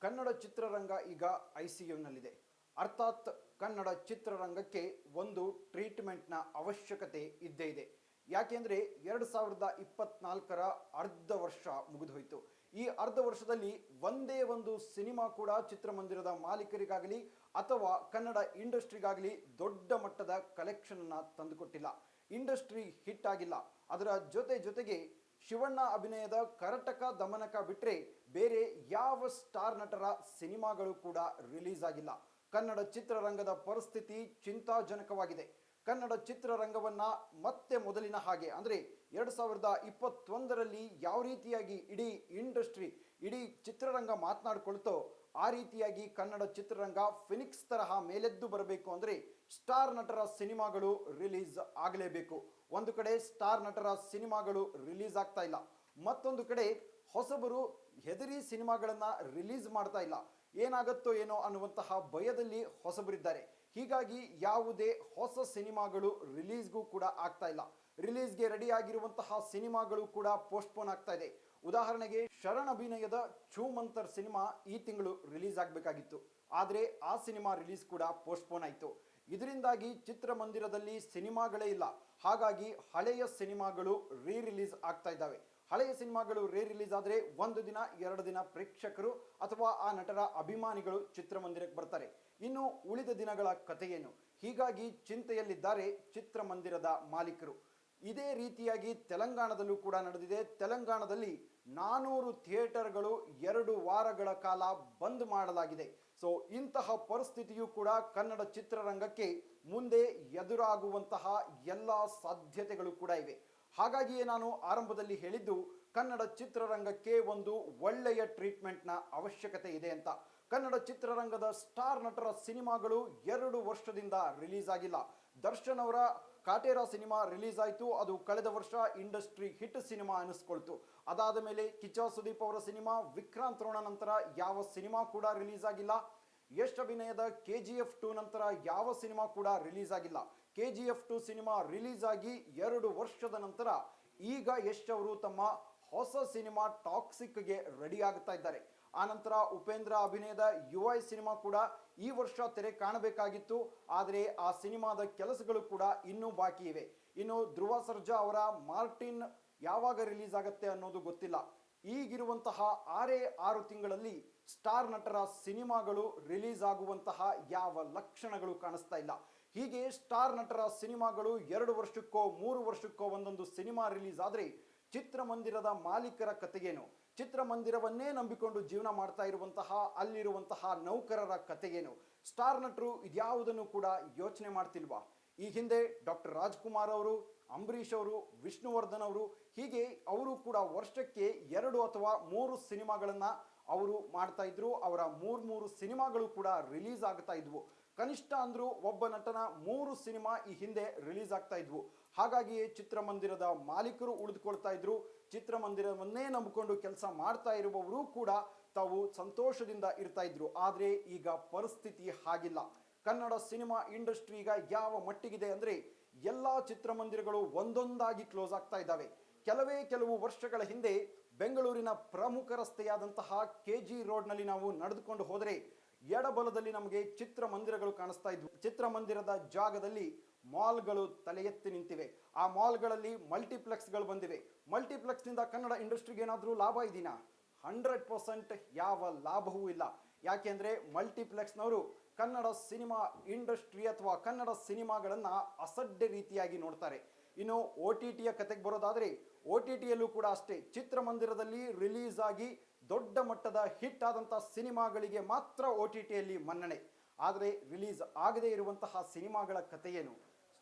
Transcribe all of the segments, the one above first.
ಕನ್ನಡ ಚಿತ್ರರಂಗ ಈಗ ಐಸಿಯುನಲ್ಲಿದೆ. ಅರ್ಥಾತ್ ಕನ್ನಡ ಚಿತ್ರರಂಗಕ್ಕೆ ಒಂದು ಟ್ರೀಟ್ಮೆಂಟ್ನ ಅವಶ್ಯಕತೆ ಇದ್ದೇ ಇದೆ. ಯಾಕೆಂದರೆ 2024ರ ಅರ್ಧ ವರ್ಷ ಮುಗಿದೋಯ್ತು. ಈ ಅರ್ಧ ವರ್ಷದಲ್ಲಿ ಒಂದೇ ಒಂದು ಸಿನಿಮಾ ಕೂಡ ಚಿತ್ರಮಂದಿರದ ಮಾಲೀಕರಿಗಾಗಲಿ ಅಥವಾ ಕನ್ನಡ ಇಂಡಸ್ಟ್ರಿಗಾಗಲಿ ದೊಡ್ಡ ಮಟ್ಟದ ಕಲೆಕ್ಷನ್ನ ತಂದುಕೊಟ್ಟಿಲ್ಲ. ಇಂಡಸ್ಟ್ರಿ ಹಿಟ್ ಆಗಿಲ್ಲ. ಅದರ ಜೊತೆಗೆ ಶಿವಣ್ಣ ಅಭಿನಯದ ಕರಟಕ ದಮನಕ ಬಿಟ್ಟರೆ ಬೇರೆ ಯಾವ ಸ್ಟಾರ್ ನಟರ ಸಿನಿಮಾಗಳು ಕೂಡ ರಿಲೀಸ್ ಆಗಿಲ್ಲ. ಕನ್ನಡ ಚಿತ್ರರಂಗದ ಪರಿಸ್ಥಿತಿ ಚಿಂತಾಜನಕವಾಗಿದೆ. ಕನ್ನಡ ಚಿತ್ರರಂಗವನ್ನ ಮತ್ತೆ ಮೊದಲಿನ ಹಾಗೆ ಅಂದರೆ 2021ರಲ್ಲಿ ಯಾವ ರೀತಿಯಾಗಿ ಇಡೀ ಚಿತ್ರರಂಗ ಮಾತನಾಡ್ಕೊಳ್ತೋ ಆ ರೀತಿಯಾಗಿ ಕನ್ನಡ ಚಿತ್ರರಂಗ ಫಿನಿಕ್ಸ್ ತರಹ ಮೇಲೆದ್ದು ಬರಬೇಕು ಅಂದರೆ ಸ್ಟಾರ್ ನಟರ ಸಿನಿಮಾಗಳು ರಿಲೀಸ್ ಆಗಲೇಬೇಕು. ಒಂದು ಕಡೆ ಸ್ಟಾರ್ ನಟರ ಸಿನಿಮಾಗಳು ರಿಲೀಸ್ ಆಗ್ತಾ ಇಲ್ಲ, ಮತ್ತೊಂದು ಕಡೆ ಹೊಸಬರು ಹೆದರಿ ಸಿನಿಮಾಗಳನ್ನು ರಿಲೀಸ್ ಮಾಡ್ತಾ ಇಲ್ಲ. ಏನಾಗುತ್ತೋ ಏನೋ ಅನ್ನುವಂತಹ ಭಯದಲ್ಲಿ ಹೊಸಬರಿದ್ದಾರೆ. ಹೀಗಾಗಿ ಯಾವುದೇ ಹೊಸ ಸಿನಿಮಾಗಳು ರಿಲೀಸ್ಗೂ ಕೂಡ ಆಗ್ತಾ ಇಲ್ಲ. ರಿಲೀಸ್ಗೆ ರೆಡಿ ಆಗಿರುವಂತಹ ಸಿನಿಮಾಗಳು ಕೂಡ ಪೋಸ್ಟ್ಪೋನ್ ಆಗ್ತಾ ಇದೆ. ಉದಾಹರಣೆಗೆ ಶರಣ್ ಅಭಿನಯದ ಛೂಮಂತರ್ ಸಿನಿಮಾ ಈ ತಿಂಗಳು ರಿಲೀಸ್ ಆಗಬೇಕಾಗಿತ್ತು, ಆದರೆ ಆ ಸಿನಿಮಾ ರಿಲೀಸ್ ಕೂಡ ಪೋಸ್ಟ್ಪೋನ್ ಆಯಿತು. ಇದರಿಂದಾಗಿ ಚಿತ್ರಮಂದಿರದಲ್ಲಿ ಸಿನಿಮಾಗಳೇ ಇಲ್ಲ. ಹಾಗಾಗಿ ಹಳೆಯ ಸಿನಿಮಾಗಳು ರಿಲೀಸ್ ಆಗ್ತಾ ಇದ್ದಾವೆ. ಹಳೆಯ ಸಿನಿಮಾಗಳು ರಿಲೀಸ್ ಆದರೆ ಒಂದು ದಿನ ಎರಡು ದಿನ ಪ್ರೇಕ್ಷಕರು ಅಥವಾ ಆ ನಟರ ಅಭಿಮಾನಿಗಳು ಚಿತ್ರಮಂದಿರಕ್ಕೆ ಬರ್ತಾರೆ. ಇನ್ನು ಉಳಿದ ದಿನಗಳ ಕಥೆಯೇನು? ಹೀಗಾಗಿ ಚಿಂತೆಯಲ್ಲಿದ್ದಾರೆ ಚಿತ್ರಮಂದಿರದ ಮಾಲೀಕರು. ಇದೇ ರೀತಿಯಾಗಿ ತೆಲಂಗಾಣದಲ್ಲೂ ಕೂಡ ನಡೆದಿದೆ. ತೆಲಂಗಾಣದಲ್ಲಿ 400 ಥಿಯೇಟರ್ಗಳು 2 ವಾರಗಳ ಕಾಲ ಬಂದ್ ಮಾಡಲಾಗಿದೆ. ಸೊ ಇಂತಹ ಪರಿಸ್ಥಿತಿಯೂ ಕೂಡ ಕನ್ನಡ ಚಿತ್ರರಂಗಕ್ಕೆ ಮುಂದೆ ಎದುರಾಗುವಂತಹ ಎಲ್ಲ ಸಾಧ್ಯತೆಗಳು ಕೂಡ ಇವೆ. ಹಾಗಾಗಿಯೇ ನಾನು ಆರಂಭದಲ್ಲಿ ಹೇಳಿದ್ದು ಕನ್ನಡ ಚಿತ್ರರಂಗಕ್ಕೆ ಒಂದು ಒಳ್ಳೆಯ ಟ್ರೀಟ್ಮೆಂಟ್ನ ಅವಶ್ಯಕತೆ ಇದೆ ಅಂತ. ಕನ್ನಡ ಚಿತ್ರರಂಗದ ಸ್ಟಾರ್ ನಟರ ಸಿನಿಮಾಗಳು 2 ವರ್ಷದಿಂದ ರಿಲೀಸ್ ಆಗಿಲ್ಲ. ದರ್ಶನ್ ಅವರ ಕಾಟೇರ ಸಿನಿಮಾ ರಿಲೀಸ್ ಆಯಿತು, ಅದು ಕಳೆದ ವರ್ಷ ಇಂಡಸ್ಟ್ರಿ ಹಿಟ್ ಸಿನಿಮಾ ಅನಿಸ್ಕೊಳ್ತು. ಅದಾದ ಮೇಲೆ ಕಿಚ್ಚ ಸುದೀಪ್ ಅವರ ಸಿನಿಮಾ ವಿಕ್ರಾಂತ್ ರೋಣ ನಂತರ ಯಾವ ಸಿನಿಮಾ ಕೂಡ ರಿಲೀಸ್ ಆಗಿಲ್ಲ. ಯಶ್ ಅಭಿನಯದ KGF 2 ನಂತರ ಯಾವ ಸಿನಿಮಾ ಕೂಡ ರಿಲೀಸ್ ಆಗಿಲ್ಲ. KGF 2 ಸಿನಿಮಾ ರಿಲೀಸ್ ಆಗಿ 2 ವರ್ಷದ ನಂತರ ಈಗ ಯಶ್ ಅವರು ತಮ್ಮ ಹೊಸ ಸಿನಿಮಾ ಟಾಕ್ಸಿಕ್ಗೆ ರೆಡಿ ಆಗ್ತಾ ಇದ್ದಾರೆ. ಆನಂತರ ಉಪೇಂದ್ರ ಅಭಿನಯದ UI ಸಿನಿಮಾ ಕೂಡ ಈ ವರ್ಷ ತೆರೆ ಕಾಣಬೇಕಾಗಿತ್ತು, ಆದರೆ ಆ ಸಿನಿಮಾದ ಕೆಲಸಗಳು ಕೂಡ ಇನ್ನೂ ಬಾಕಿ ಇವೆ. ಇನ್ನು ಧ್ರುವ ಸರ್ಜಾ ಅವರ ಮಾರ್ಟಿನ್ ಯಾವಾಗ ರಿಲೀಸ್ ಆಗುತ್ತೆ ಅನ್ನೋದು ಗೊತ್ತಿಲ್ಲ. ಈಗಿರುವಂತಹ 6 ತಿಂಗಳಲ್ಲಿ ಸ್ಟಾರ್ ನಟರ ಸಿನಿಮಾಗಳು ರಿಲೀಸ್ ಆಗುವಂತಹ ಯಾವ ಲಕ್ಷಣಗಳು ಕಾಣಿಸ್ತಾ ಇಲ್ಲ. ಹೀಗೆ ಸ್ಟಾರ್ ನಟರ ಸಿನಿಮಾಗಳು 2 ವರ್ಷಕ್ಕೋ 3 ವರ್ಷಕ್ಕೋ ಒಂದೊಂದು ಸಿನಿಮಾ ರಿಲೀಸ್ ಆದರೆ ಚಿತ್ರಮಂದಿರದ ಮಾಲೀಕರ ಕತೆಗೇನು? ಚಿತ್ರಮಂದಿರವನ್ನೇ ನಂಬಿಕೊಂಡು ಜೀವನ ಮಾಡ್ತಾ ಇರುವಂತಹ ಅಲ್ಲಿರುವಂತಹ ನೌಕರರ ಕತೆಗೇನು? ಸ್ಟಾರ್ ನಟರು ಇದ್ಯಾವುದನ್ನು ಕೂಡ ಯೋಚನೆ ಮಾಡ್ತಿಲ್ವಾ? ಈ ಹಿಂದೆ ಡಾಕ್ಟರ್ ರಾಜ್ಕುಮಾರ್ ಅವರು, ಅಂಬರೀಷ್ ಅವರು, ವಿಷ್ಣುವರ್ಧನ್ ಅವರು, ಹೀಗೆ ಅವರು ಕೂಡ ವರ್ಷಕ್ಕೆ 2 ಅಥವಾ 3 ಸಿನಿಮಾಗಳನ್ನು ಅವರು ಮಾಡ್ತಾ ಇದ್ರು. ಅವರ 3 ಸಿನಿಮಾಗಳು ಕೂಡ ರಿಲೀಸ್ ಆಗ್ತಾ ಇದ್ವು. ಕನಿಷ್ಠ ಅಂದರೂ ಒಬ್ಬ ನಟನ 3 ಸಿನಿಮಾ ಈ ಹಿಂದೆ ರಿಲೀಸ್ ಆಗ್ತಾ ಇದ್ವು. ಹಾಗಾಗಿಯೇ ಚಿತ್ರಮಂದಿರದ ಮಾಲೀಕರು ಉಳಿದುಕೊಳ್ತಾ ಇದ್ರು. ಚಿತ್ರಮಂದಿರವನ್ನೇ ನಂಬಿಕೊಂಡು ಕೆಲಸ ಮಾಡ್ತಾ ಇರುವವರು ಕೂಡ ತಾವು ಸಂತೋಷದಿಂದ ಇರ್ತಾ ಇದ್ರು. ಆದರೆ ಈಗ ಪರಿಸ್ಥಿತಿ ಹಾಗಿಲ್ಲ. ಕನ್ನಡ ಸಿನಿಮಾ ಇಂಡಸ್ಟ್ರಿ ಈಗ ಯಾವ ಮಟ್ಟಿಗಿದೆ ಅಂದರೆ ಎಲ್ಲ ಚಿತ್ರಮಂದಿರಗಳು ಒಂದೊಂದಾಗಿ ಕ್ಲೋಸ್ ಆಗ್ತಾ ಇದ್ದಾವೆ. ಕೆಲವು ವರ್ಷಗಳ ಹಿಂದೆ ಬೆಂಗಳೂರಿನ ಪ್ರಮುಖ ರಸ್ತೆಯಾದಂತಹ KG ರೋಡ್ನಲ್ಲಿ ನಾವು ನಡೆದುಕೊಂಡು ಹೋದರೆ ಎಡಬಲದಲ್ಲಿ ನಮಗೆ ಚಿತ್ರಮಂದಿರಗಳು ಕಾಣಿಸ್ತಾ ಇದ್ವು. ಚಿತ್ರಮಂದಿರದ ಜಾಗದಲ್ಲಿ ಮಾಲ್ಗಳು ತಲೆ ಎತ್ತಿ ನಿಂತಿವೆ. ಆ ಮಾಲ್ಗಳಲ್ಲಿ ಮಲ್ಟಿಪ್ಲೆಕ್ಸ್ಗಳು ಬಂದಿವೆ. ಮಲ್ಟಿಪ್ಲೆಕ್ಸ್ನಿಂದ ಕನ್ನಡ ಇಂಡಸ್ಟ್ರಿಗೆ ಏನಾದರೂ ಲಾಭ ಇದೀನಾ? 100% ಯಾವ ಲಾಭವೂ ಇಲ್ಲ. ಯಾಕೆಂದರೆ ಮಲ್ಟಿಪ್ಲೆಕ್ಸ್ನವರು ಕನ್ನಡ ಸಿನಿಮಾ ಇಂಡಸ್ಟ್ರಿ ಅಥವಾ ಕನ್ನಡ ಸಿನಿಮಾಗಳನ್ನು ಅಸಡ್ಡೆ ರೀತಿಯಾಗಿ ನೋಡ್ತಾರೆ. ಇನ್ನು OTTಯ ಕತೆಗೆ ಬರೋದಾದರೆ OTTಯಲ್ಲೂ ಕೂಡ ಅಷ್ಟೇ. ಚಿತ್ರಮಂದಿರದಲ್ಲಿ ರಿಲೀಸ್ ಆಗಿ ದೊಡ್ಡ ಮಟ್ಟದ ಹಿಟ್ ಆದಂಥ ಸಿನಿಮಾಗಳಿಗೆ ಮಾತ್ರ OTTಯಲ್ಲಿ ಮನ್ನಣೆ. ಆದರೆ ರಿಲೀಸ್ ಆಗದೇ ಇರುವಂತಹ ಸಿನಿಮಾಗಳ ಕಥೆಯೇನು?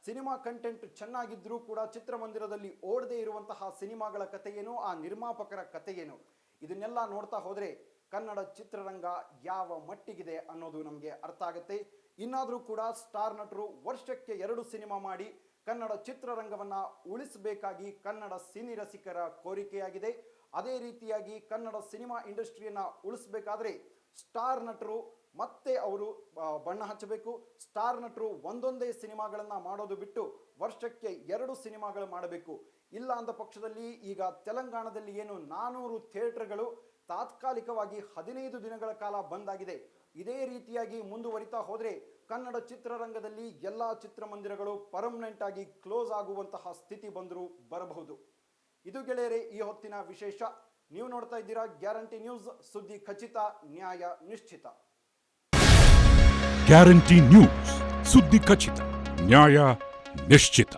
ಸಿನಿಮಾ ಕಂಟೆಂಟ್ ಚೆನ್ನಾಗಿದ್ದರೂ ಕೂಡ ಚಿತ್ರಮಂದಿರದಲ್ಲಿ ಓಡದೇ ಇರುವಂತಹ ಸಿನಿಮಾಗಳ ಕಥೆಯೇನು? ಆ ನಿರ್ಮಾಪಕರ ಕಥೆಯೇನು? ಇದನ್ನೆಲ್ಲ ನೋಡ್ತಾ ಹೋದರೆ ಕನ್ನಡ ಚಿತ್ರರಂಗ ಯಾವ ಮಟ್ಟಿಗಿದೆ ಅನ್ನೋದು ನಮಗೆ ಅರ್ಥ ಆಗುತ್ತೆ. ಇನ್ನಾದರೂ ಕೂಡ ಸ್ಟಾರ್ ನಟರು ವರ್ಷಕ್ಕೆ 2 ಸಿನಿಮಾ ಮಾಡಿ ಕನ್ನಡ ಚಿತ್ರರಂಗವನ್ನು ಉಳಿಸಬೇಕಾಗಿ ಕನ್ನಡ ಸಿನಿ ರಸಿಕರ ಕೋರಿಕೆಯಾಗಿದೆ. ಅದೇ ರೀತಿಯಾಗಿ ಕನ್ನಡ ಸಿನಿಮಾ ಇಂಡಸ್ಟ್ರಿಯನ್ನು ಉಳಿಸಬೇಕಾದ್ರೆ ಸ್ಟಾರ್ ನಟರು ಮತ್ತೆ ಅವರು ಬಣ್ಣ ಹಚ್ಚಬೇಕು. ಸ್ಟಾರ್ ನಟರು ಒಂದೊಂದೇ ಸಿನಿಮಾಗಳನ್ನು ಮಾಡೋದು ಬಿಟ್ಟು ವರ್ಷಕ್ಕೆ 2 ಸಿನಿಮಾಗಳು ಮಾಡಬೇಕು. ಇಲ್ಲ ಅಂದ ಪಕ್ಷದಲ್ಲಿ ಈಗ ತೆಲಂಗಾಣದಲ್ಲಿ ಏನು 400 ಥಿಯೇಟರ್ಗಳು ತಾತ್ಕಾಲಿಕವಾಗಿ 15 ದಿನಗಳ ಕಾಲ ಬಂದ್ ಆಗಿದೆ. ಇದೇ ರೀತಿಯಾಗಿ ಮುಂದುವರಿತಾ ಹೋದರೆ ಕನ್ನಡ ಚಿತ್ರರಂಗದಲ್ಲಿ ಎಲ್ಲ ಚಿತ್ರಮಂದಿರಗಳು ಪರ್ಮನೆಂಟ್ ಆಗಿ ಕ್ಲೋಸ್ ಆಗುವಂತಹ ಸ್ಥಿತಿ ಬಂದರೂ ಬರಬಹುದು. ಇದು ಗೆಳೆಯರೇ ಈ ಹೊತ್ತಿನ ವಿಶೇಷ. ನೀವು ನೋಡ್ತಾ ಇದ್ದೀರಾ ಗ್ಯಾರಂಟಿ ನ್ಯೂಸ್, ಸುದ್ದಿ ಖಚಿತ, ನ್ಯಾಯ ನಿಶ್ಚಿತ. ಗ್ಯಾರಂಟಿ ನ್ಯೂಸ್, ಸುದ್ದಿ ಖಚಿತ, ನ್ಯಾಯ ನಿಶ್ಚಿತ.